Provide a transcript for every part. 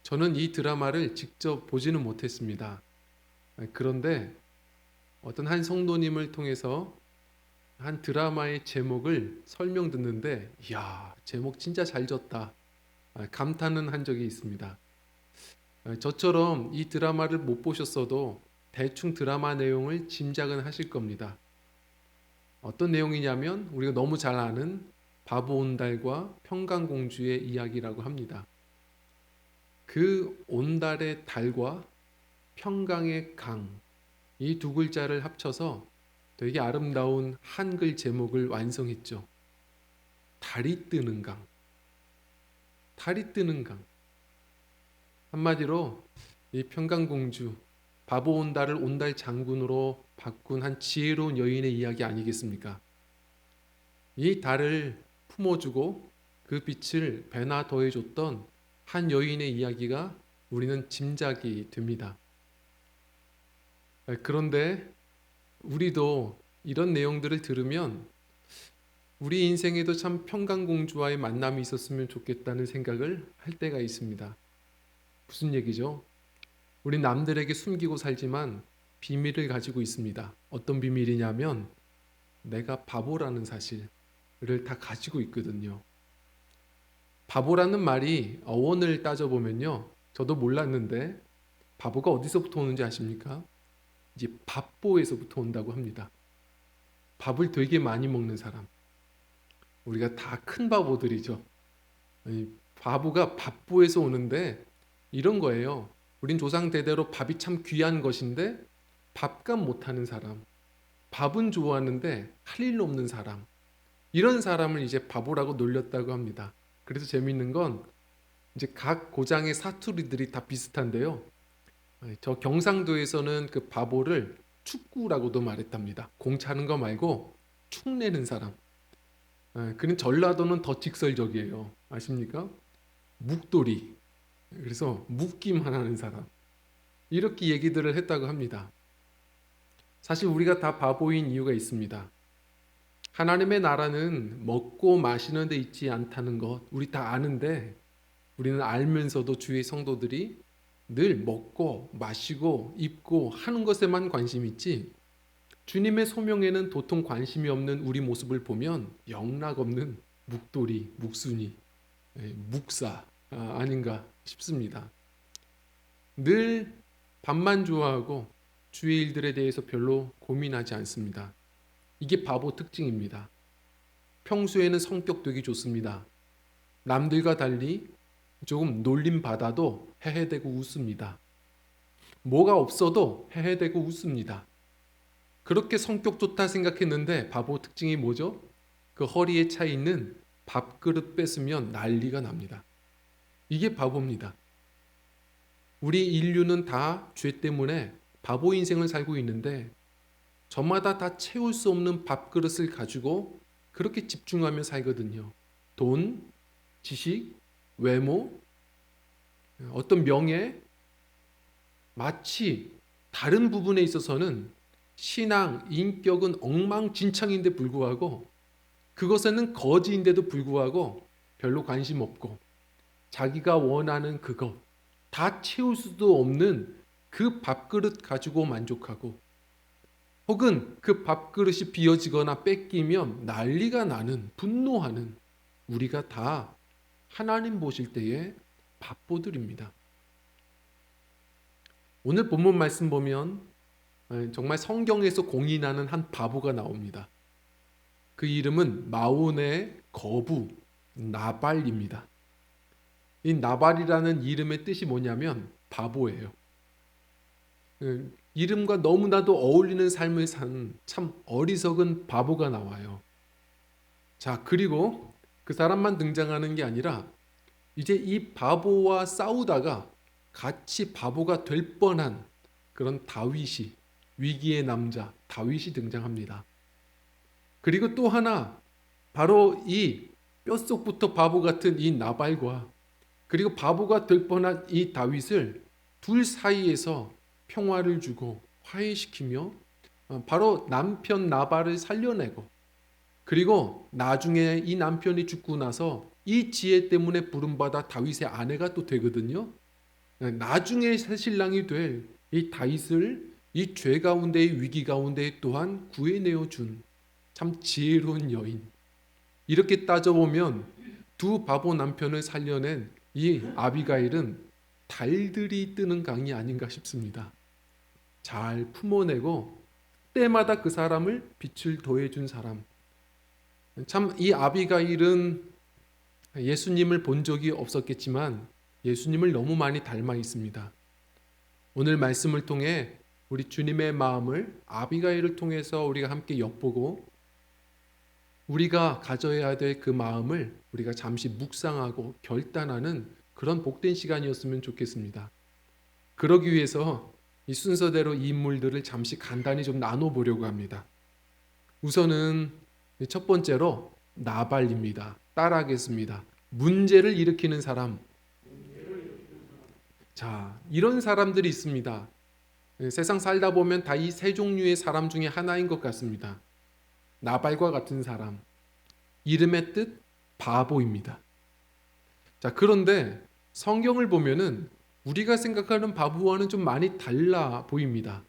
저는 이 드라마를 직접 보지는 못했습니다. 그런데 어떤 한 성도님을 통해서 한 드라마의 제목을 설명 듣는데, 이야, 제목 진짜 잘 졌다. 감탄은 한 적이 있습니다. 저처럼 이 드라마를 못 보셨어도 대충 드라마 내용을 짐작은 하실 겁니다. 어떤 내용이냐면 우리가 너무 잘 아는 바보 온달과 평강공주의 이야기라고 합니다. 그 온달의 달과 평강의 강, 이 두 글자를 합쳐서 되게 아름다운 한글 제목을 완성했죠. 달이 뜨는 강, 달이 뜨는 강. 한마디로 이 평강공주, 바보 온달을 온달 장군으로 바꾼 한 지혜로운 여인의 이야기 아니겠습니까? 이 달을 품어주고 그 빛을 배나 더해줬던 한 여인의 이야기가 우리는 짐작이 됩니다. 그런데 우리도 이런 내용들을 들으면 우리 인생에도 참 평강공주와의 만남이 있었으면 좋겠다는 생각을 할 때가 있습니다. 무슨 얘기죠? 우리 남들에게 숨기고 살지만 비밀을 가지고 있습니다. 어떤 비밀이냐면 내가 바보라는 사실을 다 가지고 있거든요. 바보라는 말이 어원을 따져보면요. 저도 몰랐는데 바보가 어디서부터 오는지 아십니까? 이제 밥보에서부터 온다고 합니다. 밥을 되게 많이 먹는 사람. 우리가 다 큰 바보들이죠. 바보가 밥보에서 오는데 이런 거예요. 우린 조상 대대로 밥이 참 귀한 것인데 밥값 못하는 사람, 밥은 좋아하는데 할 일 없는 사람, 이런 사람을 이제 바보라고 놀렸다고 합니다. 그래서 재밌는 건 이제 각 고장의 사투리들이 다 비슷한데요. 저 경상도에서는 그 바보를 축구라고도 말했답니다. 공 차는 거 말고 축 내는 사람. 그는 전라도는 더 직설적이에요. 아십니까? 묵돌이. 그래서 묵기만 하는 사람. 이렇게 얘기들을 했다고 합니다. 사실 우리가 다 바보인 이유가 있습니다. 하나님의 나라는 먹고 마시는 데 있지 않다는 것 우리 다 아는데 우리는 알면서도 주의 성도들이 늘 먹고 마시고 입고 하는 것에만 관심이 있지 주님의 소명에는 도통 관심이 없는 우리 모습을 보면 영락없는 묵돌이, 묵순이, 묵사 아닌가 싶습니다. 늘 밥만 좋아하고 주의 일들에 대해서 별로 고민하지 않습니다. 이게 바보 특징입니다. 평소에는 성격 되게 좋습니다. 남들과 달리 조금 놀림 받아도 헤헤대고 웃습니다. 뭐가 없어도 헤헤대고 웃습니다. 그렇게 성격 좋다 생각했는데 바보 특징이 뭐죠? 그 허리에 차 있는 밥그릇 뺏으면 난리가 납니다. 이게 바보입니다. 우리 인류는 다 죄 때문에 바보 인생을 살고 있는데 저마다 다 채울 수 없는 밥그릇을 가지고 그렇게 집중하며 살거든요. 돈, 지식, 외모, 어떤 명예, 마치 다른 부분에 있어서는 신앙, 인격은 엉망진창인데 불구하고 그것에는 거지인데도 불구하고 별로 관심 없고 자기가 원하는 그것 다 채울 수도 없는 그 밥그릇 가지고 만족하고 혹은 그 밥그릇이 비어지거나 뺏기면 난리가 나는 분노하는 우리가 다 하나님 보실 때의 바보들입니다. 오늘 본문 말씀 보면 정말 성경에서 공인하는 한 바보가 나옵니다. 그 이름은 마온의 거부 나발입니다. 이 나발이라는 이름의 뜻이 뭐냐면 바보예요. 이름과 너무나도 어울리는 삶을 산 참 어리석은 바보가 나와요. 자, 그리고 그 사람만 등장하는 게 아니라 이제 이 바보와 싸우다가 같이 바보가 될 뻔한 그런 다윗이 위기의 남자 다윗이 등장합니다. 그리고 또 하나 바로 이 뼛속부터 바보 같은 이 나발과 그리고 바보가 될 뻔한 이 다윗을 둘 사이에서 평화를 주고 화해시키며 바로 남편 나발을 살려내고 그리고 나중에 이 남편이 죽고 나서 이 지혜 때문에 부름받아 다윗의 아내가 또 되거든요. 나중에 새 신랑이 될 이 다윗을 이 죄 가운데의 위기 가운데 또한 구해내어 준 참 지혜로운 여인. 이렇게 따져보면 두 바보 남편을 살려낸 이 아비가일은 달들이 뜨는 강이 아닌가 싶습니다. 잘 품어내고 때마다 그 사람을 빛을 더해준 사람. 참 이 아비가일은 예수님을 본 적이 없었겠지만 예수님을 너무 많이 닮아 있습니다. 오늘 말씀을 통해 우리 주님의 마음을 아비가일을 통해서 우리가 함께 엿보고 우리가 가져야 될 그 마음을 우리가 잠시 묵상하고 결단하는 그런 복된 시간이었으면 좋겠습니다. 그러기 위해서 이 순서대로 이 인물들을 잠시 간단히 좀 나눠보려고 합니다. 우선은 첫 번째로 나발입니다. 따라하겠습니다. 문제를 일으키는 사람. 자, 이런 사람들이 있습니다. 세상 살다 보면 다 이 세 종류의 사람 중에 하나인 것 같습니다. 나발과 같은 사람. 이름의 뜻 바보입니다. 자, 그런데 성경을 보면은 우리가 생각하는 바보와는 좀 많이 달라 보입니다.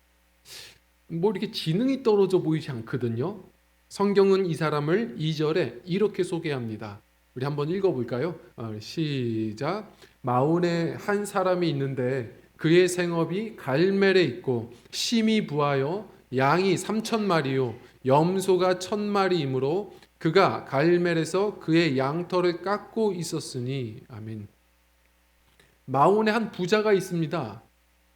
뭐 이렇게 지능이 떨어져 보이지 않거든요. 성경은 이 사람을 2절에 이렇게 소개합니다. 우리 한번 읽어볼까요? 시작. 마온에 한 사람이 있는데 그의 생업이 갈멜에 있고 심이 부하여 양이 3,000마리요 염소가 1,000마리이므로 그가 갈멜에서 그의 양털을 깎고 있었으니. 아멘. 마온에 한 부자가 있습니다.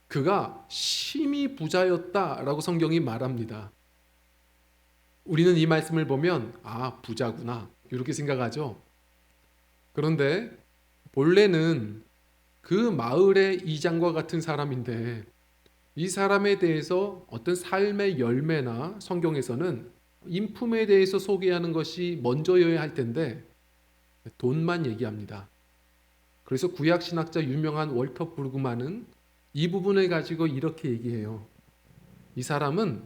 그가 심히 부자였다라고 성경이 말합니다. 우리는 이 말씀을 보면 부자구나 이렇게 생각하죠. 그런데 본래는 그 마을의 이장과 같은 사람인데 이 사람에 대해서 어떤 삶의 열매나 성경에서는 인품에 대해서 소개하는 것이 먼저여야 할 텐데 돈만 얘기합니다. 그래서 구약신학자 유명한 월터 브루그만은 이 부분을 가지고 이렇게 얘기해요. 이 사람은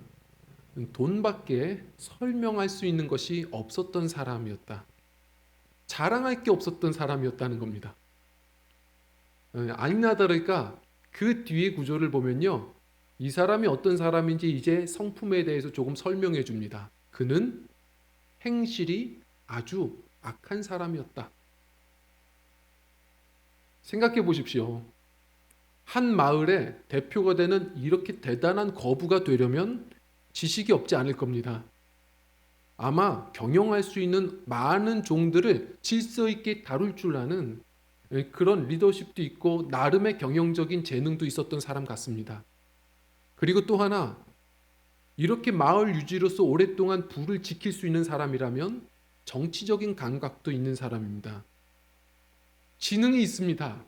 돈밖에 설명할 수 있는 것이 없었던 사람이었다. 자랑할 게 없었던 사람이었다는 겁니다. 아니나 다를까 그 뒤의 구조를 보면요. 이 사람이 어떤 사람인지 이제 성품에 대해서 조금 설명해 줍니다. 그는 행실이 아주 악한 사람이었다. 생각해 보십시오. 한 마을의 대표가 되는 이렇게 대단한 거부가 되려면 지식이 없지 않을 겁니다. 아마 경영할 수 있는 많은 종들을 질서 있게 다룰 줄 아는 그런 리더십도 있고 나름의 경영적인 재능도 있었던 사람 같습니다. 그리고 또 하나, 이렇게 마을 유지로서 오랫동안 부를 지킬 수 있는 사람이라면 정치적인 감각도 있는 사람입니다. 지능이 있습니다.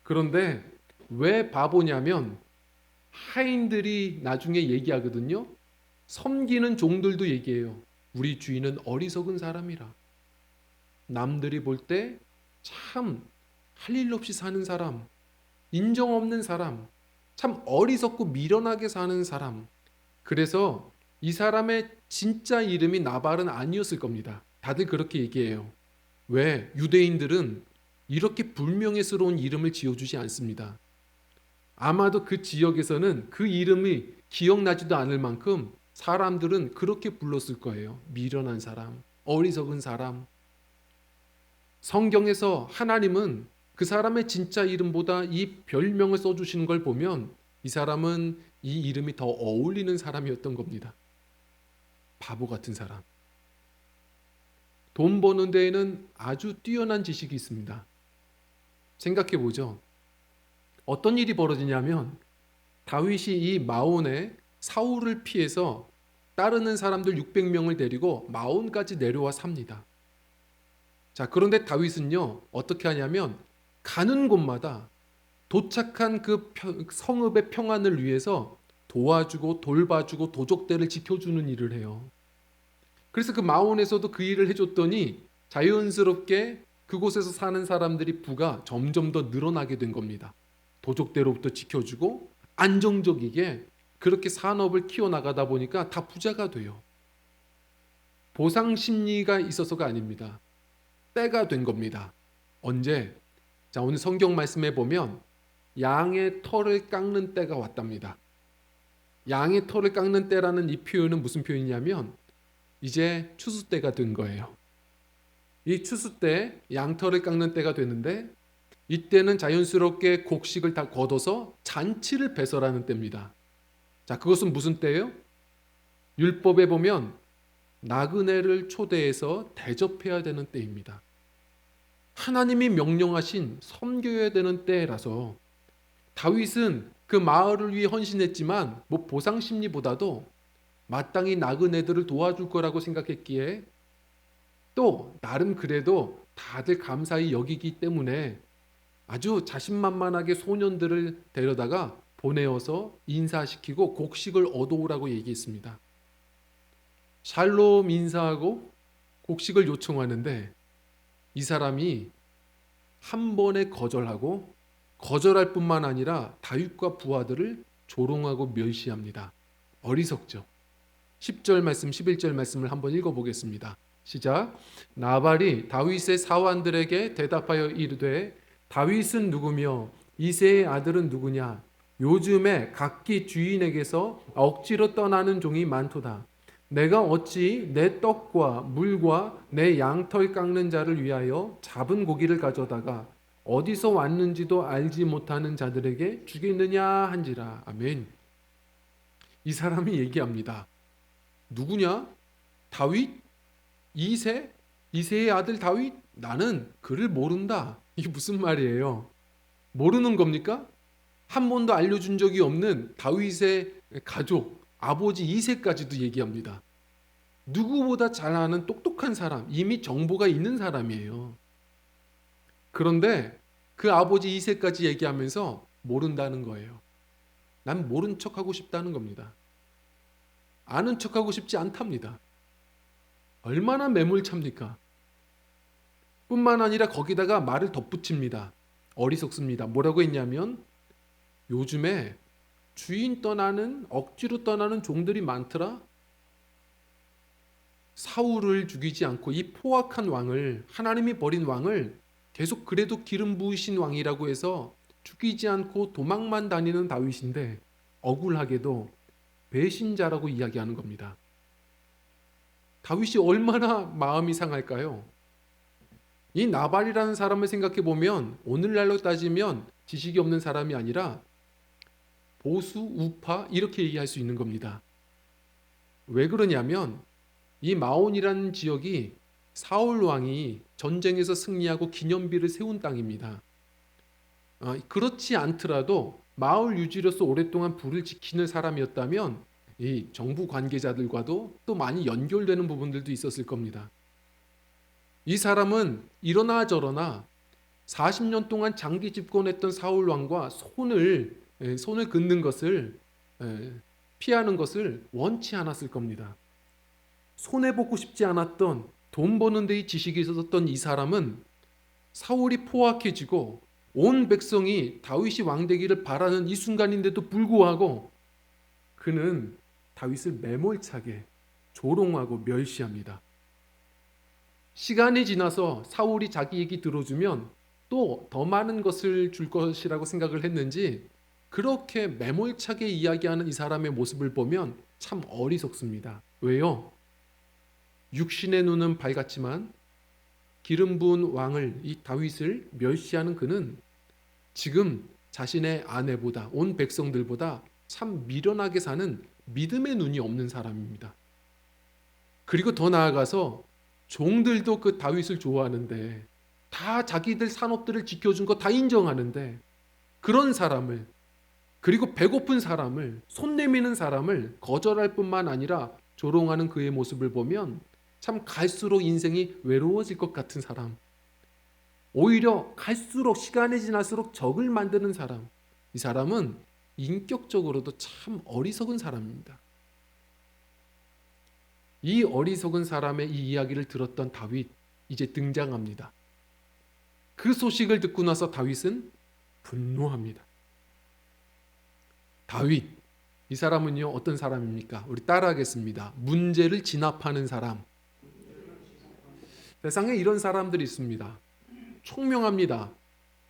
그런데 왜 바보냐면 하인들이 나중에 얘기하거든요. 섬기는 종들도 얘기해요. 우리 주인은 어리석은 사람이라. 남들이 볼 때 참 할 일 없이 사는 사람, 인정 없는 사람, 참 어리석고 미련하게 사는 사람. 그래서 이 사람의 진짜 이름이 나발은 아니었을 겁니다. 다들 그렇게 얘기해요. 왜? 유대인들은 이렇게 불명예스러운 이름을 지어주지 않습니다. 아마도 그 지역에서는 그 이름이 기억나지도 않을 만큼 사람들은 그렇게 불렀을 거예요. 미련한 사람, 어리석은 사람. 성경에서 하나님은 그 사람의 진짜 이름보다 이 별명을 써주시는 걸 보면 이 사람은 이 이름이 더 어울리는 사람이었던 겁니다. 바보 같은 사람. 돈 버는 데에는 아주 뛰어난 지식이 있습니다. 생각해 보죠. 어떤 일이 벌어지냐면 다윗이 이 마온에 사울을 피해서 따르는 사람들 600명을 데리고 마온까지 내려와 삽니다. 자, 그런데 다윗은요, 어떻게 하냐면 가는 곳마다 도착한 그 성읍의 평안을 위해서 도와주고 돌봐주고 도적대를 지켜주는 일을 해요. 그래서 그 마온에서도 그 일을 해줬더니 자연스럽게 그곳에서 사는 사람들이 부가 점점 더 늘어나게 된 겁니다. 도적대로부터 지켜주고 안정적이게 그렇게 산업을 키워나가다 보니까 다 부자가 돼요. 보상 심리가 있어서가 아닙니다. 때가 된 겁니다. 언제? 자, 오늘 성경 말씀에 보면 양의 털을 깎는 때가 왔답니다. 양의 털을 깎는 때라는 이 표현은 무슨 표현이냐면 이제 추수 때가 된 거예요. 이 추수 때 양털을 깎는 때가 되는데 이때는 자연스럽게 곡식을 다 걷어서 잔치를 배설하는 때입니다. 자, 그것은 무슨 때예요? 율법에 보면 나그네를 초대해서 대접해야 되는 때입니다. 하나님이 명령하신 섬겨야 되는 때라서 다윗은 그 마을을 위해 헌신했지만 보상 심리보다도 마땅히 나그네들을 도와줄 거라고 생각했기에 또 나름 그래도 다들 감사히 여기기 때문에 아주 자신만만하게 소년들을 데려다가 보내어서 인사시키고 곡식을 얻어오라고 얘기했습니다. 샬롬 인사하고 곡식을 요청하는데 이 사람이 한 번에 거절하고 거절할 뿐만 아니라 다윗과 부하들을 조롱하고 멸시합니다. 어리석죠. 10절 말씀 11절 말씀을 한번 읽어보겠습니다. 시작. 나발이 다윗의 사환들에게 대답하여 이르되 다윗은 누구며 이새의 아들은 누구냐? 요즘에 각기 주인에게서 억지로 떠나는 종이 많도다. 내가 어찌 내 떡과 물과 내 양털 깎는 자를 위하여 잡은 고기를 가져다가 어디서 왔는지도 알지 못하는 자들에게 주겠느냐 한지라. 아멘. 이 사람이 얘기합니다. 누구냐? 다윗? 이새의 아들 다윗? 나는 그를 모른다. 이게 무슨 말이에요? 모르는 겁니까? 한 번도 알려준 적이 없는 다윗의 가족, 아버지 이새까지도 얘기합니다. 누구보다 잘 아는 똑똑한 사람, 이미 정보가 있는 사람이에요. 그런데 그 아버지 이새까지 얘기하면서 모른다는 거예요. 난 모른 척하고 싶다는 겁니다. 아는 척하고 싶지 않답니다. 얼마나 매몰찹니까? 뿐만 아니라 거기다가 말을 덧붙입니다. 어리석습니다. 뭐라고 했냐면 요즘에 주인 떠나는 억지로 떠나는 종들이 많더라. 사울을 죽이지 않고 이 포악한 왕을, 하나님이 버린 왕을 계속 그래도 기름 부으신 왕이라고 해서 죽이지 않고 도망만 다니는 다윗인데 억울하게도 배신자라고 이야기하는 겁니다. 다윗이 얼마나 마음이 상할까요? 이 나발이라는 사람을 생각해 보면 오늘날로 따지면 지식이 없는 사람이 아니라 보수, 우파 이렇게 얘기할 수 있는 겁니다. 왜 그러냐면 이 마온이라는 지역이 사울 왕이 전쟁에서 승리하고 기념비를 세운 땅입니다. 그렇지 않더라도 마을 유지로서 오랫동안 불을 지키는 사람이었다면 이 정부 관계자들과도 또 많이 연결되는 부분들도 있었을 겁니다. 이 사람은 이러나 저러나 40년 동안 장기 집권했던 사울 왕과 손을 긋는 것을 피하는 것을 원치 않았을 겁니다. 손해보고 싶지 않았던 돈 버는 데에 지식이 있었던 이 사람은 사울이 포악해지고 온 백성이 다윗이 왕되기를 바라는 이 순간인데도 불구하고 그는 다윗을 매몰차게 조롱하고 멸시합니다. 시간이 지나서 사울이 자기 얘기 들어주면 또 더 많은 것을 줄 것이라고 생각을 했는지 그렇게 매몰차게 이야기하는 이 사람의 모습을 보면 참 어리석습니다. 왜요? 육신의 눈은 밝았지만 기름 부은 왕을, 이 다윗을 멸시하는 그는 지금 자신의 아내보다 온 백성들보다 참 미련하게 사는 믿음의 눈이 없는 사람입니다. 그리고 더 나아가서 종들도 그 다윗을 좋아하는데 다 자기들 산업들을 지켜준 거 다 인정하는데 그런 사람을, 그리고 배고픈 사람을, 손 내미는 사람을 거절할 뿐만 아니라 조롱하는 그의 모습을 보면 참 갈수록 인생이 외로워질 것 같은 사람, 오히려 갈수록 시간이 지날수록 적을 만드는 사람, 이 사람은 인격적으로도 참 어리석은 사람입니다. 이 어리석은 사람의 이 이야기를 들었던 다윗, 이제 등장합니다. 그 소식을 듣고 나서 다윗은 분노합니다. 다윗, 이 사람은요 어떤 사람입니까? 우리 따라하겠습니다. 문제를 진압하는 사람. 세상에 이런 사람들이 있습니다. 총명합니다.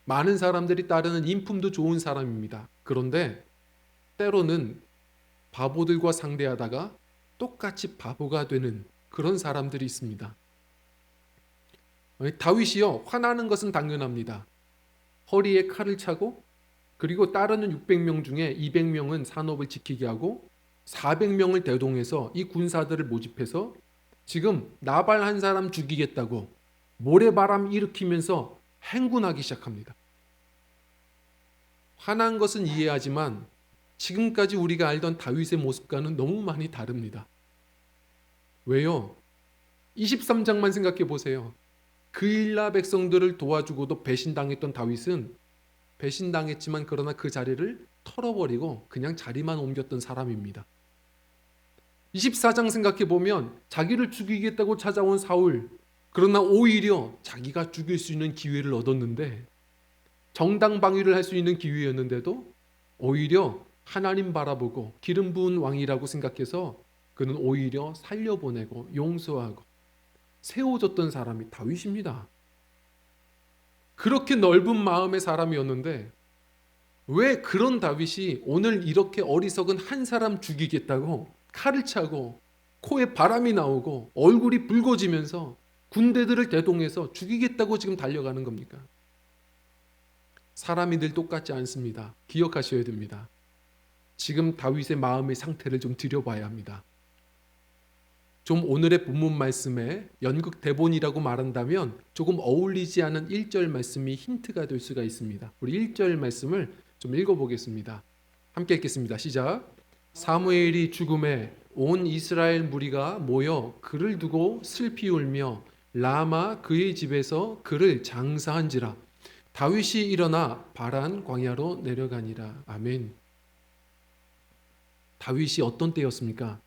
많은 사람들이 따르는 인품도 좋은 사람입니다. 그런데 때로는 바보들과 상대하다가 똑같이 바보가 되는 그런 사람들이 있습니다. 다윗이요, 화나는 것은 당연합니다. 허리에 칼을 차고 그리고 따르는 600명 중에 200명은 산업을 지키게 하고 400명을 대동해서 이 군사들을 모집해서 지금 나발 한 사람 죽이겠다고 모래바람 일으키면서 행군하기 시작합니다. 화난 것은 이해하지만 지금까지 우리가 알던 다윗의 모습과는 너무 많이 다릅니다. 왜요? 23장만 생각해 보세요. 그일라 백성들을 도와주고도 배신당했던 다윗은 배신당했지만 그러나 그 자리를 털어버리고 그냥 자리만 옮겼던 사람입니다. 24장 생각해 보면 자기를 죽이겠다고 찾아온 사울, 그러나 오히려 자기가 죽일 수 있는 기회를 얻었는데 정당방위를 할 수 있는 기회였는데도 오히려 하나님 바라보고 기름 부은 왕이라고 생각해서 그는 오히려 살려보내고 용서하고 세워졌던 사람이 다윗입니다. 그렇게 넓은 마음의 사람이었는데 왜 그런 다윗이 오늘 이렇게 어리석은 한 사람 죽이겠다고 칼을 차고 코에 바람이 나오고 얼굴이 붉어지면서 군대들을 대동해서 죽이겠다고 지금 달려가는 겁니까? 사람이 늘 똑같지 않습니다. 기억하셔야 됩니다. 지금 다윗의 마음의 상태를 좀 들여봐야 합니다. 좀 오늘의 본문 말씀에 연극 대본이라고 말한다면 조금 어울리지 않은 1절 말씀이 힌트가 될 수가 있습니다. 우리 1절 말씀을 좀 읽어보겠습니다. 함께 읽겠습니다. 시작. 사무엘이 죽음에 온 이스라엘 무리가 모여 그를 두고 슬피 울며 라마 그의 집에서 그를 장사한지라. 다윗이 일어나 바란 광야로 내려가니라. 아멘. 다윗이 어떤 때였습니까?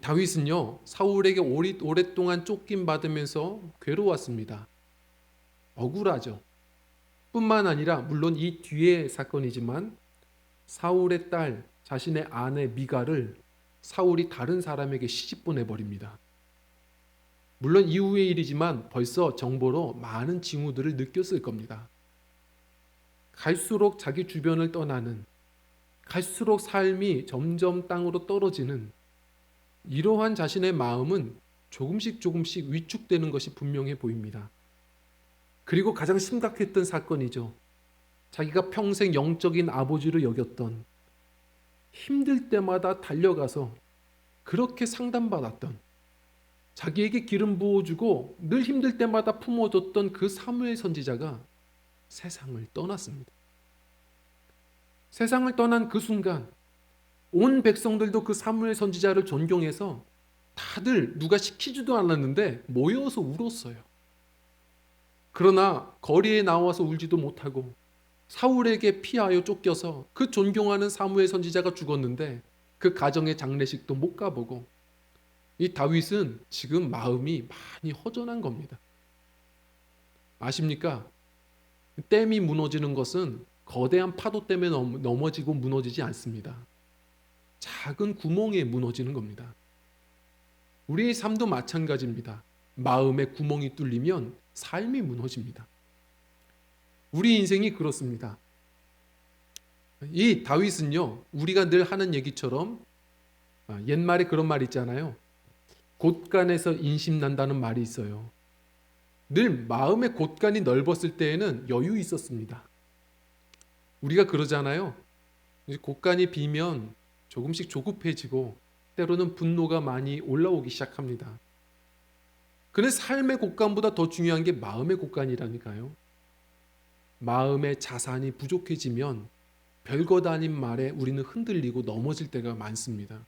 다윗은요, 사울에게 오랫동안 쫓김 받으면서 괴로웠습니다. 억울하죠. 뿐만 아니라 물론 이 뒤의 사건이지만 사울의 딸, 자신의 아내 미갈을 사울이 다른 사람에게 시집 보내버립니다. 물론 이후의 일이지만 벌써 정보로 많은 징후들을 느꼈을 겁니다. 갈수록 자기 주변을 떠나는, 갈수록 삶이 점점 땅으로 떨어지는 이러한 자신의 마음은 조금씩 위축되는 것이 분명해 보입니다. 그리고 가장 심각했던 사건이죠. 자기가 평생 영적인 아버지로 여겼던, 힘들 때마다 달려가서 그렇게 상담받았던, 자기에게 기름 부어주고 늘 힘들 때마다 품어줬던 그 사무엘 선지자가 세상을 떠났습니다. 세상을 떠난 그 순간 온 백성들도 그 사무엘 선지자를 존경해서 다들 누가 시키지도 않았는데 모여서 울었어요. 그러나 거리에 나와서 울지도 못하고 사울에게 피하여 쫓겨서 그 존경하는 사무엘 선지자가 죽었는데 그 가정의 장례식도 못 가보고 이 다윗은 지금 마음이 많이 허전한 겁니다. 아십니까? 댐이 무너지는 것은 거대한 파도 때문에 넘어지고 무너지지 않습니다. 작은 구멍에 무너지는 겁니다. 우리의 삶도 마찬가지입니다. 마음에 구멍이 뚫리면 삶이 무너집니다. 우리 인생이 그렇습니다. 이 다윗은요, 우리가 늘 하는 얘기처럼 옛말에 그런 말 있잖아요. 곳간에서 인심 난다는 말이 있어요. 늘 마음의 곳간이 넓었을 때에는 여유 있었습니다. 우리가 그러잖아요. 곳간이 비면 조금씩 조급해지고 때로는 분노가 많이 올라오기 시작합니다. 근데 삶의 곳간보다 더 중요한 게 마음의 곳간이라니까요. 마음의 자산이 부족해지면 별것 아닌 말에 우리는 흔들리고 넘어질 때가 많습니다.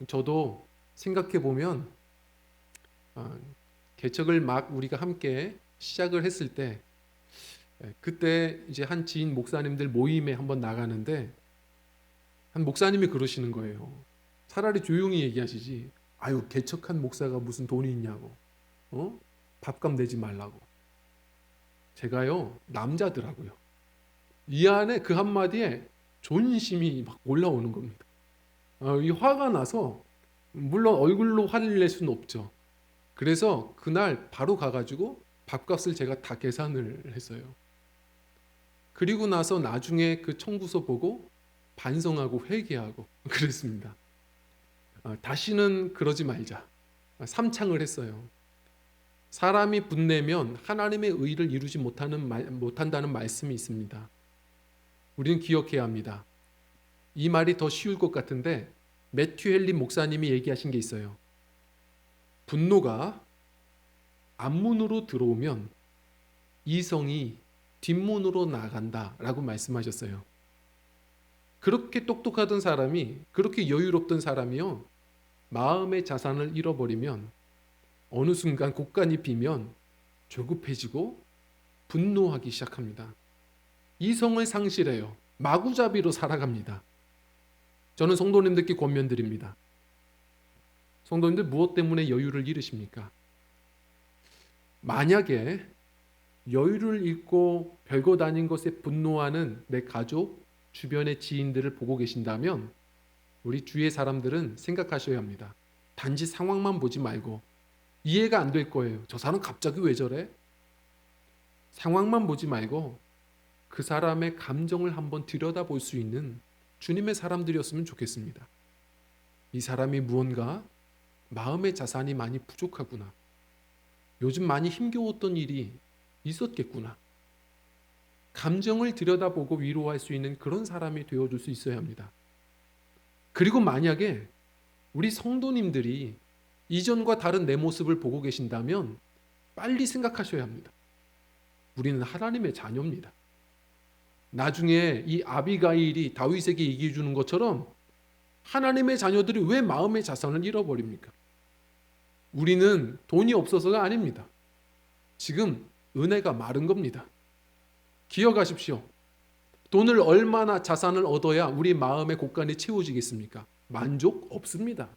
저도 생각해 보면 개척을 막 우리가 함께 시작을 했을 때 그때 이제 한 지인 목사님들 모임에 한번 나가는데 한 목사님이 그러시는 거예요. 차라리 조용히 얘기하시지. 아유, 개척한 목사가 무슨 돈이 있냐고. 밥값 내지 말라고. 제가요, 남자더라고요. 이 안에 그 한마디에 존심이 막 올라오는 겁니다. 이 화가 나서 물론 얼굴로 화를 낼 수는 없죠. 그래서 그날 바로 가가지고 밥값을 제가 다 계산을 했어요. 그리고 나서 나중에 그 청구서 보고 반성하고 회개하고 그랬습니다. 다시는 그러지 말자. 삼창을 했어요. 사람이 분내면 하나님의 의를 이루지 못한다는 말씀이 있습니다. 우리는 기억해야 합니다. 이 말이 더 쉬울 것 같은데 매튜 헨리 목사님이 얘기하신 게 있어요. 분노가 앞문으로 들어오면 이성이 뒷문으로 나간다라고 말씀하셨어요. 그렇게 똑똑하던 사람이, 그렇게 여유롭던 사람이요, 마음의 자산을 잃어버리면 어느 순간 곡간이 비면 조급해지고 분노하기 시작합니다. 이성을 상실해요. 마구잡이로 살아갑니다. 저는 성도님들께 권면드립니다. 성도님들 무엇 때문에 여유를 잃으십니까? 만약에 여유를 잃고 별것 아닌 것에 분노하는 내 가족, 주변의 지인들을 보고 계신다면 우리 주위의 사람들은 생각하셔야 합니다. 단지 상황만 보지 말고 이해가 안 될 거예요. 저 사람 갑자기 왜 저래? 상황만 보지 말고 그 사람의 감정을 한번 들여다볼 수 있는 주님의 사람들이었으면 좋겠습니다. 이 사람이 무언가 마음의 자산이 많이 부족하구나. 요즘 많이 힘겨웠던 일이 있었겠구나. 감정을 들여다보고 위로할 수 있는 그런 사람이 되어줄 수 있어야 합니다. 그리고 만약에 우리 성도님들이 이전과 다른 내 모습을 보고 계신다면 빨리 생각하셔야 합니다. 우리는 하나님의 자녀입니다. 나중에 이 아비가일이 다윗에게 얘기해 주는 것처럼 하나님의 자녀들이 왜 마음의 자산을 잃어버립니까? 우리는 돈이 없어서가 아닙니다. 지금 은혜가 마른 겁니다. 기억하십시오. 돈을 얼마나 자산을 얻어야 우리 마음의 곳간이 채워지겠습니까? 만족 없습니다.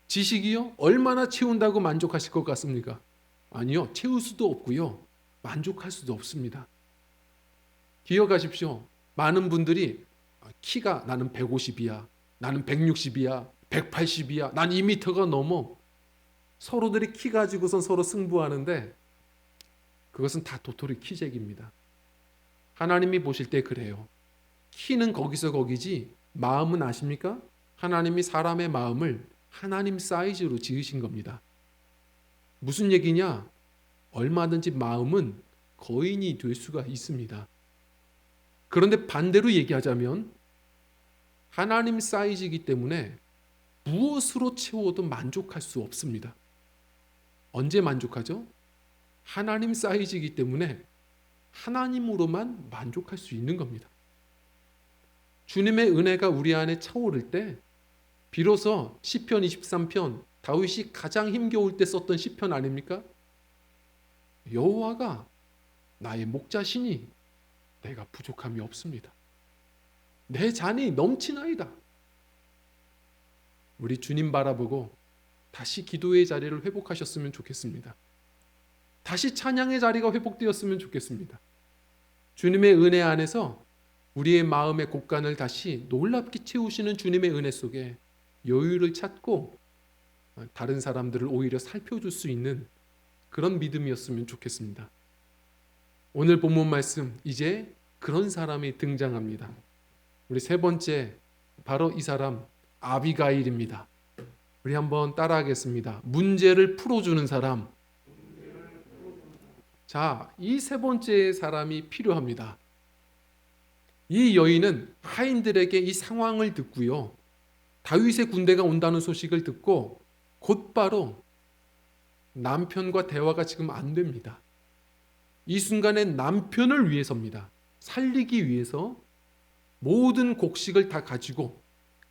지식이요? 얼마나 채운다고 만족하실 것 같습니까? 아니요. 채울 수도 없고요. 만족할 수도 없습니다. 기억하십시오. 많은 분들이 키가 나는 150이야. 나는 160이야. 180이야. 난 2m가 넘어. 서로들이 키 가지고선 서로 승부하는데 그것은 다 도토리 키재기입니다. 하나님이 보실 때 그래요. 키는 거기서 거기지 마음은 아십니까? 하나님이 사람의 마음을 하나님 사이즈로 지으신 겁니다. 무슨 얘기냐? 얼마든지 마음은 거인이 될 수가 있습니다. 그런데 반대로 얘기하자면 하나님 사이즈이기 때문에 무엇으로 채워도 만족할 수 없습니다. 언제 만족하죠? 하나님 사이즈이기 때문에 하나님으로만 만족할 수 있는 겁니다. 주님의 은혜가 우리 안에 차오를 때 비로소 시편 23편 다윗이 가장 힘겨울 때 썼던 시편 아닙니까? 여호와가 나의 목자시니 내가 부족함이 없습니다. 내 잔이 넘치나이다. 우리 주님 바라보고 다시 기도의 자리를 회복하셨으면 좋겠습니다. 다시 찬양의 자리가 회복되었으면 좋겠습니다. 주님의 은혜 안에서 우리의 마음의 곳간을 다시 놀랍게 채우시는 주님의 은혜 속에 여유를 찾고 다른 사람들을 오히려 살펴줄 수 있는 그런 믿음이었으면 좋겠습니다. 오늘 본문 말씀 이제 그런 사람이 등장합니다. 우리 세 번째 바로 이 사람 아비가일입니다. 우리 한번 따라하겠습니다. 문제를 풀어주는 사람. 자, 이 세 번째 사람이 필요합니다. 이 여인은 하인들에게 이 상황을 듣고요. 다윗의 군대가 온다는 소식을 듣고 곧바로 남편과 대화가 지금 안 됩니다. 이 순간에 남편을 위해서입니다. 살리기 위해서 모든 곡식을 다 가지고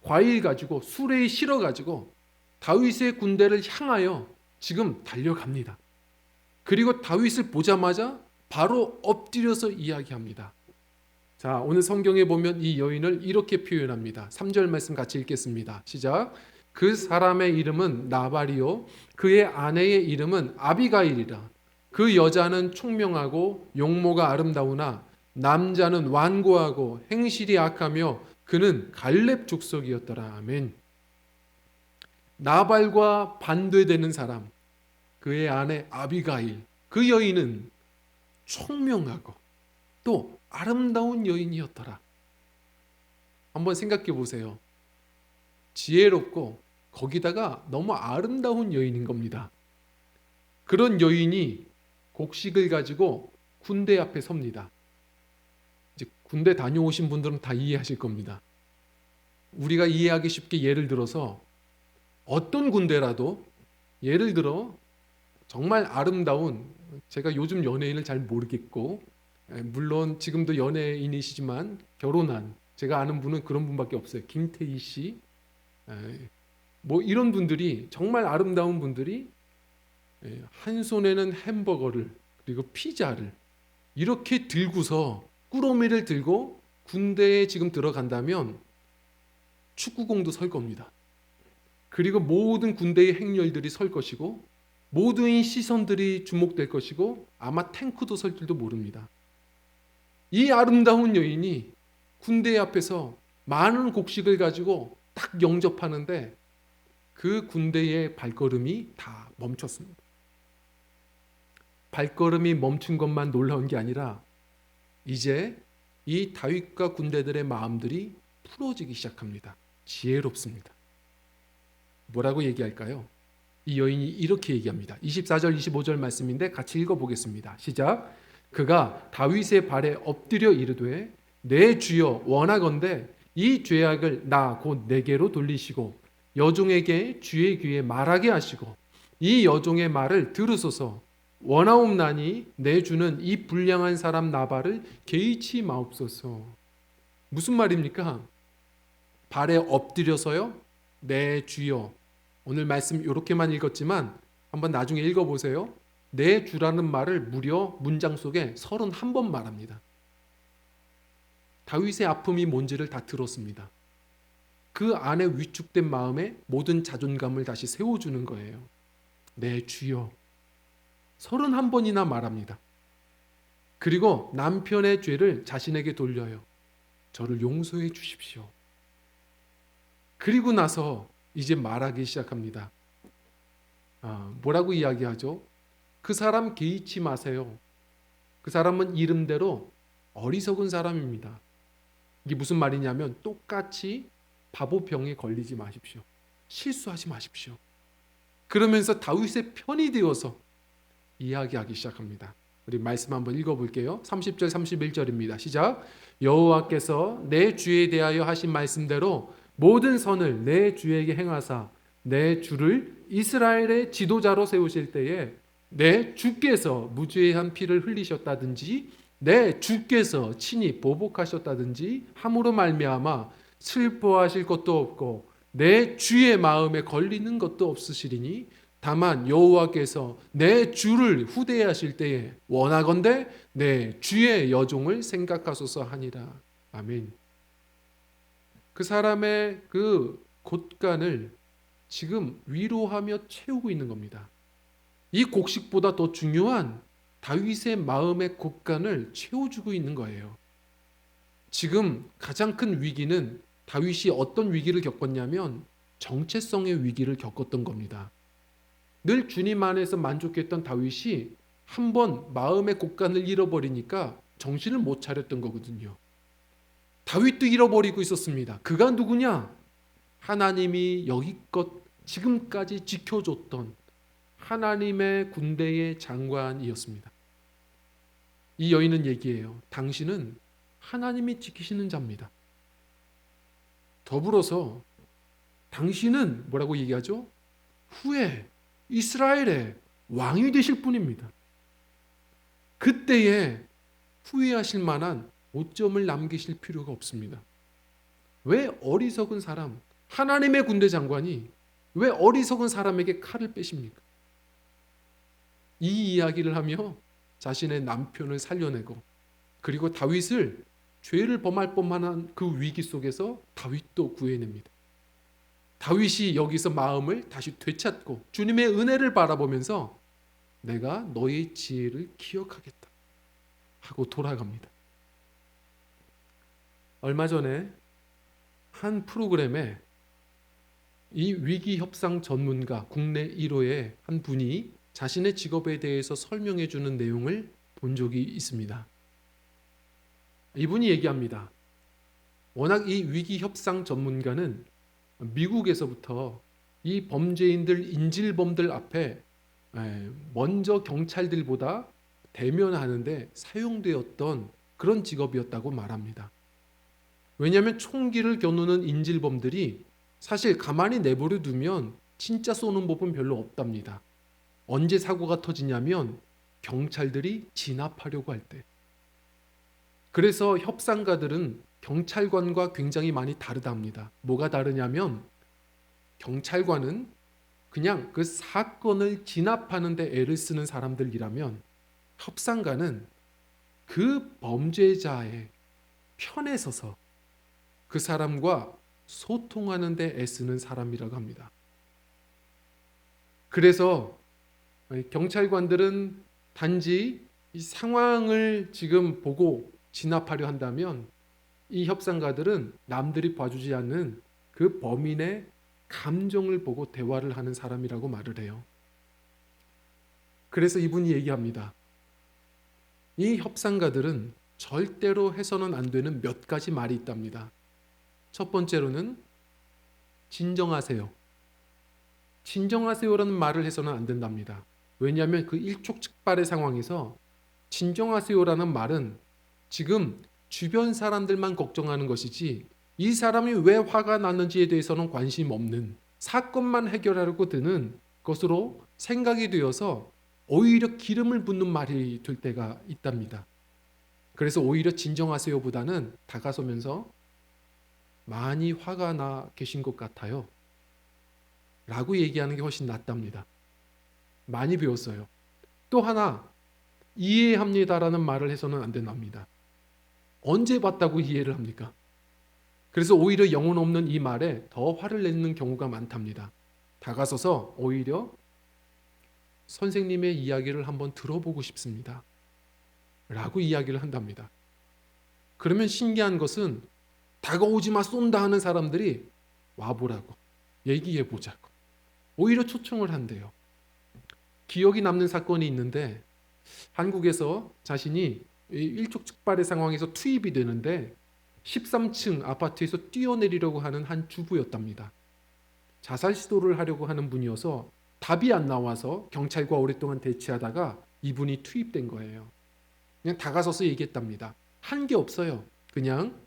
과일 가지고 수레에 실어 가지고 다윗의 군대를 향하여 지금 달려갑니다. 그리고 다윗을 보자마자 바로 엎드려서 이야기합니다. 자, 오늘 성경에 보면 이 여인을 이렇게 표현합니다. 3절 말씀 같이 읽겠습니다. 시작. 그 사람의 이름은 나발이요 그의 아내의 이름은 아비가일이라. 그 여자는 총명하고 용모가 아름다우나 남자는 완고하고 행실이 악하며 그는 갈렙 족속이었더라. 아멘. 나발과 반대되는 사람, 그의 아내 아비가일, 그 여인은 총명하고 또 아름다운 여인이었더라. 한번 생각해 보세요. 지혜롭고 거기다가 너무 아름다운 여인인 겁니다. 그런 여인이 곡식을 가지고 군대 앞에 섭니다. 이제 군대 다녀오신 분들은 다 이해하실 겁니다. 우리가 이해하기 쉽게 예를 들어서 어떤 군대라도 예를 들어 정말 아름다운, 제가 요즘 연예인을 잘 모르겠고 물론 지금도 연예인이시지만 결혼한 제가 아는 분은 그런 분밖에 없어요. 김태희 씨, 뭐 이런 분들이 정말 아름다운 분들이 한 손에는 햄버거를 그리고 피자를 이렇게 들고서 꾸러미를 들고 군대에 지금 들어간다면 축구공도 설 겁니다. 그리고 모든 군대의 행렬들이 설 것이고 모든 시선들이 주목될 것이고 아마 탱크도 설 줄도 모릅니다. 이 아름다운 여인이 군대 앞에서 많은 곡식을 가지고 딱 영접하는데 그 군대의 발걸음이 다 멈췄습니다. 발걸음이 멈춘 것만 놀라운 게 아니라 이제 이 다윗과 군대들의 마음들이 풀어지기 시작합니다. 지혜롭습니다. 뭐라고 얘기할까요? 이 여인이 이렇게 얘기합니다. 24절 25절 말씀인데 같이 읽어보겠습니다. 시작. 그가 다윗의 발에 엎드려 이르되 내 주여 원하건대 이 죄악을 나 곧 내게로 돌리시고 여종에게 주의 귀에 말하게 하시고 이 여종의 말을 들으소서. 원하옵나니 내 주는 이 불량한 사람 나발을 개의치 마옵소서. 무슨 말입니까? 발에 엎드려서요. 내 주여. 오늘 말씀 이렇게만 읽었지만 한번 나중에 읽어보세요. 내 주라는 말을 무려 문장 속에 31번 말합니다. 다윗의 아픔이 뭔지를 다 들었습니다. 그 안에 위축된 마음에 모든 자존감을 다시 세워주는 거예요. 내 주여. 31번이나 말합니다. 그리고 남편의 죄를 자신에게 돌려요. 저를 용서해 주십시오. 그리고 나서 이제 말하기 시작합니다. 뭐라고 이야기하죠? 그 사람 개의치 마세요. 그 사람은 이름대로 어리석은 사람입니다. 이게 무슨 말이냐면 똑같이 바보병에 걸리지 마십시오. 실수하지 마십시오. 그러면서 다윗의 편이 되어서 이야기하기 시작합니다. 우리 말씀 한번 읽어볼게요. 30절 31절입니다. 시작. 여호와께서 내 주에 대하여 하신 말씀대로 모든 선을 내 주에게 행하사 내 주를 이스라엘의 지도자로 세우실 때에 내 주께서 무죄한 피를 흘리셨다든지 내 주께서 친히 보복하셨다든지 함으로 말미암아 슬퍼하실 것도 없고 내 주의 마음에 걸리는 것도 없으시리니 다만 여호와께서 내 주를 후대하실 때에 원하건대 내 주의 여종을 생각하소서 하니라. 아멘. 그 사람의 그 곳간을 지금 위로하며 채우고 있는 겁니다. 이 곡식보다 더 중요한 다윗의 마음의 곳간을 채워주고 있는 거예요. 지금 가장 큰 위기는 다윗이 어떤 위기를 겪었냐면 정체성의 위기를 겪었던 겁니다. 늘 주님 안에서 만족했던 다윗이 한번 마음의 곳간을 잃어버리니까 정신을 못 차렸던 거거든요. 다윗도 잃어버리고 있었습니다. 그가 누구냐? 하나님이 여기껏 지금까지 지켜줬던 하나님의 군대의 장관이었습니다. 이 여인은 얘기해요. 당신은 하나님이 지키시는 자입니다. 더불어서 당신은 뭐라고 얘기하죠? 후에 이스라엘의 왕이 되실 분입니다. 그때에 후회하실 만한 오점을 남기실 필요가 없습니다. 왜 어리석은 사람, 하나님의 군대 장관이 왜 어리석은 사람에게 칼을 빼십니까? 이 이야기를 하며 자신의 남편을 살려내고 그리고 다윗을 죄를 범할 뻔한 그 위기 속에서 다윗도 구해냅니다. 다윗이 여기서 마음을 다시 되찾고 주님의 은혜를 바라보면서 내가 너의 지혜를 기억하겠다 하고 돌아갑니다. 얼마 전에 한 프로그램에 이 위기 협상 전문가 국내 1호의 한 분이 자신의 직업에 대해서 설명해 주는 내용을 본 적이 있습니다. 이분이 얘기합니다. 워낙 이 위기 협상 전문가는 미국에서부터 이 범죄인들, 인질범들 앞에 먼저 경찰들보다 대면하는데 사용되었던 그런 직업이었다고 말합니다. 왜냐하면 총기를 겨누는 인질범들이 사실 가만히 내버려 두면 진짜 쏘는 법은 별로 없답니다. 언제 사고가 터지냐면 경찰들이 진압하려고 할 때. 그래서 협상가들은 경찰관과 굉장히 많이 다르답니다. 뭐가 다르냐면 경찰관은 그냥 그 사건을 진압하는 데 애를 쓰는 사람들이라면 협상가는 그 범죄자의 편에 서서 그 사람과 소통하는 데 애쓰는 사람이라고 합니다. 그래서 경찰관들은 단지 이 상황을 지금 보고 진압하려 한다면 이 협상가들은 남들이 봐주지 않는 그 범인의 감정을 보고 대화를 하는 사람이라고 말을 해요. 그래서 이분이 얘기합니다. 이 협상가들은 절대로 해서는 안 되는 몇 가지 말이 있답니다. 첫 번째로는 진정하세요. 진정하세요라는 말을 해서는 안 된답니다. 왜냐하면 그 일촉즉발의 상황에서 진정하세요라는 말은 지금 주변 사람들만 걱정하는 것이지 이 사람이 왜 화가 났는지에 대해서는 관심 없는, 사건만 해결하려고 드는 것으로 생각이 되어서 오히려 기름을 붓는 말이 될 때가 있답니다. 그래서 오히려 진정하세요보다는 다가서면서 많이 화가 나 계신 것 같아요 라고 얘기하는 게 훨씬 낫답니다. 많이 배웠어요. 또 하나, 이해합니다라는 말을 해서는 안 된답니다. 언제 봤다고 이해를 합니까? 그래서 오히려 영혼 없는 이 말에 더 화를 내는 경우가 많답니다. 다가서서 오히려 선생님의 이야기를 한번 들어보고 싶습니다 라고 이야기를 한답니다. 그러면 신기한 것은 다가오지 마, 쏜다 하는 사람들이 와보라고, 얘기해보자고 오히려 초청을 한대요. 기억이 남는 사건이 있는데 한국에서 자신이 일촉즉발의 상황에서 투입이 되는데 13층 아파트에서 뛰어내리려고 하는 한 주부였답니다. 자살 시도를 하려고 하는 분이어서 답이 안 나와서 경찰과 오랫동안 대치하다가 이분이 투입된 거예요. 그냥 다가서서 얘기했답니다. 한 게 없어요. 그냥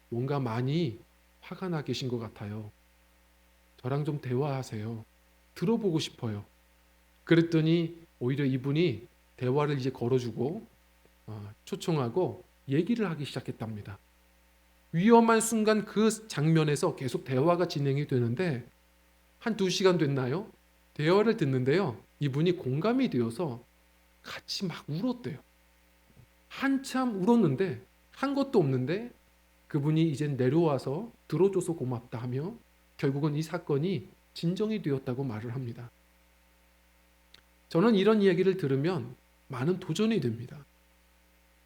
뭔가 많이 화가 나 계신 것 같아요. 저랑 좀 대화하세요. 들어보고 싶어요. 그랬더니 오히려 이분이 대화를 이제 걸어주고 초청하고 얘기를 하기 시작했답니다. 위험한 순간 그 장면에서 계속 대화가 진행이 되는데 한 2시간 됐나요? 대화를 듣는데요. 이분이 공감이 되어서 같이 막 울었대요. 한참 울었는데 한 것도 없는데 그분이 이제 내려와서 들어줘서 고맙다 하며 결국은 이 사건이 진정이 되었다고 말을 합니다. 저는 이런 이야기를 들으면 많은 도전이 됩니다.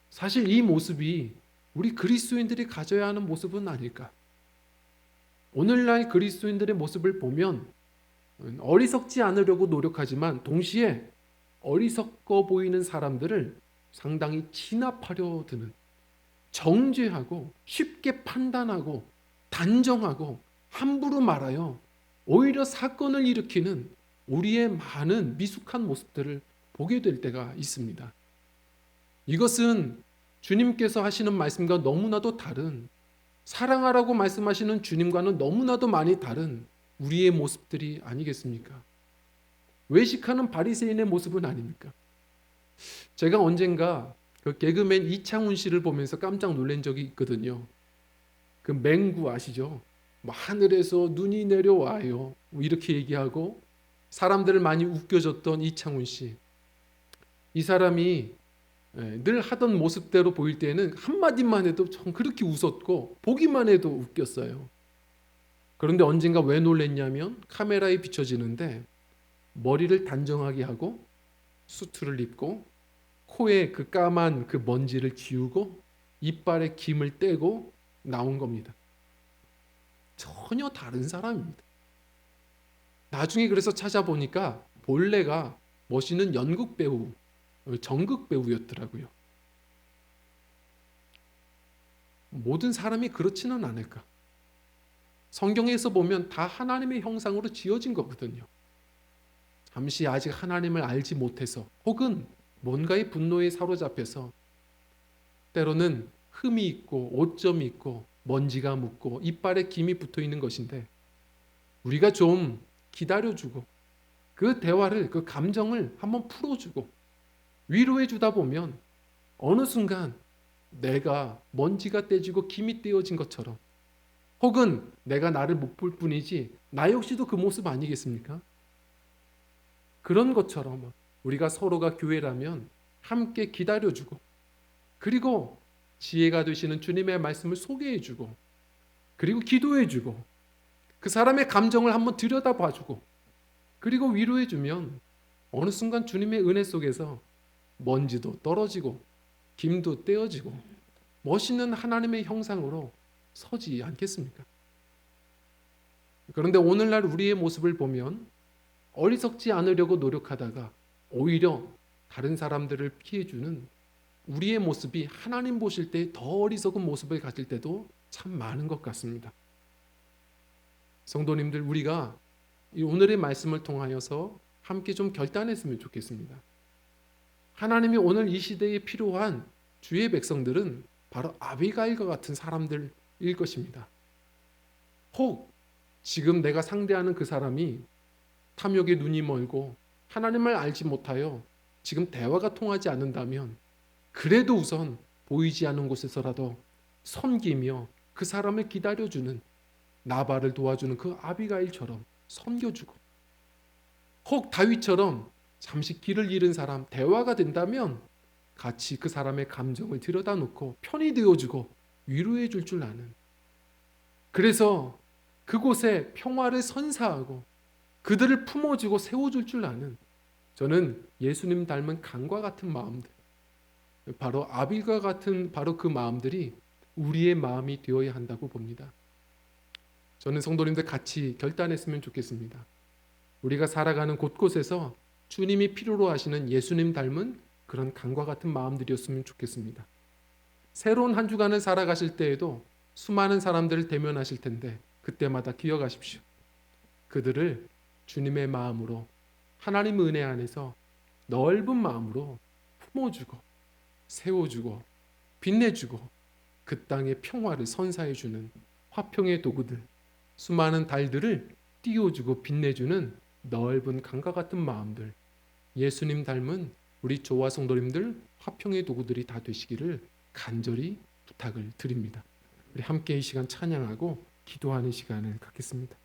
사실 이 모습이 우리 그리스도인들이 가져야 하는 모습은 아닐까? 오늘날 그리스도인들의 모습을 보면 어리석지 않으려고 노력하지만 동시에 어리석어 보이는 사람들을 상당히 진압하려 드는, 정죄하고 쉽게 판단하고 단정하고 함부로 말하여 오히려 사건을 일으키는 우리의 많은 미숙한 모습들을 보게 될 때가 있습니다. 이것은 주님께서 하시는 말씀과 너무나도 다른, 사랑하라고 말씀하시는 주님과는 너무나도 많이 다른 우리의 모습들이 아니겠습니까? 외식하는 바리새인의 모습은 아닙니까? 제가 언젠가 그 개그맨 이창훈 씨를 보면서 깜짝 놀란 적이 있거든요. 그 맹구 아시죠? 뭐 하늘에서 눈이 내려와요, 뭐 이렇게 얘기하고 사람들을 많이 웃겨줬던 이창훈 씨. 이 사람이 늘 하던 모습대로 보일 때는 한마디만 해도 참 그렇게 웃었고 보기만 해도 웃겼어요. 그런데 언젠가 왜 놀랬냐면 카메라에 비춰지는데 머리를 단정하게 하고 수트를 입고 코에 그 까만 그 먼지를 지우고 이빨에 김을 떼고 나온 겁니다. 전혀 다른 사람입니다. 나중에 그래서 찾아보니까 본래가 멋있는 연극 배우, 정극 배우였더라고요. 모든 사람이 그렇지는 않을까? 성경에서 보면 다 하나님의 형상으로 지어진 거거든요. 잠시 아직 하나님을 알지 못해서 혹은 뭔가의 분노에 사로잡혀서 때로는 흠이 있고 오점이 있고 먼지가 묻고 이빨에 김이 붙어 있는 것인데 우리가 좀 기다려주고 그 대화를 그 감정을 한번 풀어주고 위로해 주다 보면 어느 순간 내가 먼지가 떼지고 김이 떼어진 것처럼 혹은 내가 나를 못 볼 뿐이지 나 역시도 그 모습 아니겠습니까? 그런 것처럼 우리가 서로가 교회라면 함께 기다려주고 그리고 지혜가 되시는 주님의 말씀을 소개해주고 그리고 기도해주고 그 사람의 감정을 한번 들여다봐주고 그리고 위로해주면 어느 순간 주님의 은혜 속에서 먼지도 떨어지고 김도 떼어지고 멋있는 하나님의 형상으로 서지 않겠습니까? 그런데 오늘날 우리의 모습을 보면 어리석지 않으려고 노력하다가 오히려 다른 사람들을 피해주는 우리의 모습이 하나님 보실 때 더 어리석은 모습을 가질 때도 참 많은 것 같습니다. 성도님들, 우리가 이 오늘의 말씀을 통하여서 함께 좀 결단했으면 좋겠습니다. 하나님이 오늘 이 시대에 필요한 주의 백성들은 바로 아비가일과 같은 사람들일 것입니다. 혹 지금 내가 상대하는 그 사람이 탐욕에 눈이 멀고 하나님을 알지 못하여 지금 대화가 통하지 않는다면 그래도 우선 보이지 않는 곳에서라도 섬기며 그 사람을 기다려주는 나발을 도와주는 그 아비가일처럼 섬겨주고 혹 다윗처럼 잠시 길을 잃은 사람 대화가 된다면 같이 그 사람의 감정을 들여다 놓고 편이 되어주고 위로해 줄 줄 아는 그래서 그곳에 평화를 선사하고 그들을 품어주고 세워줄 줄 아는 저는 예수님 닮은 강과 같은 마음들 바로 아비가 같은 바로 그 마음들이 우리의 마음이 되어야 한다고 봅니다. 저는 성도님들 같이 결단했으면 좋겠습니다. 우리가 살아가는 곳곳에서 주님이 필요로 하시는 예수님 닮은 그런 강과 같은 마음들이었으면 좋겠습니다. 새로운 한 주간을 살아가실 때에도 수많은 사람들을 대면하실 텐데 그때마다 기억하십시오. 그들을 주님의 마음으로 하나님 은혜 안에서 넓은 마음으로 품어주고 세워주고 빛내주고 그 땅의 평화를 선사해주는 화평의 도구들 수많은 달들을 띄워주고 빛내주는 넓은 강과 같은 마음들 예수님 닮은 우리 조화 성도님들 화평의 도구들이 다 되시기를 간절히 부탁을 드립니다. 우리 함께 이 시간 찬양하고 기도하는 시간을 갖겠습니다.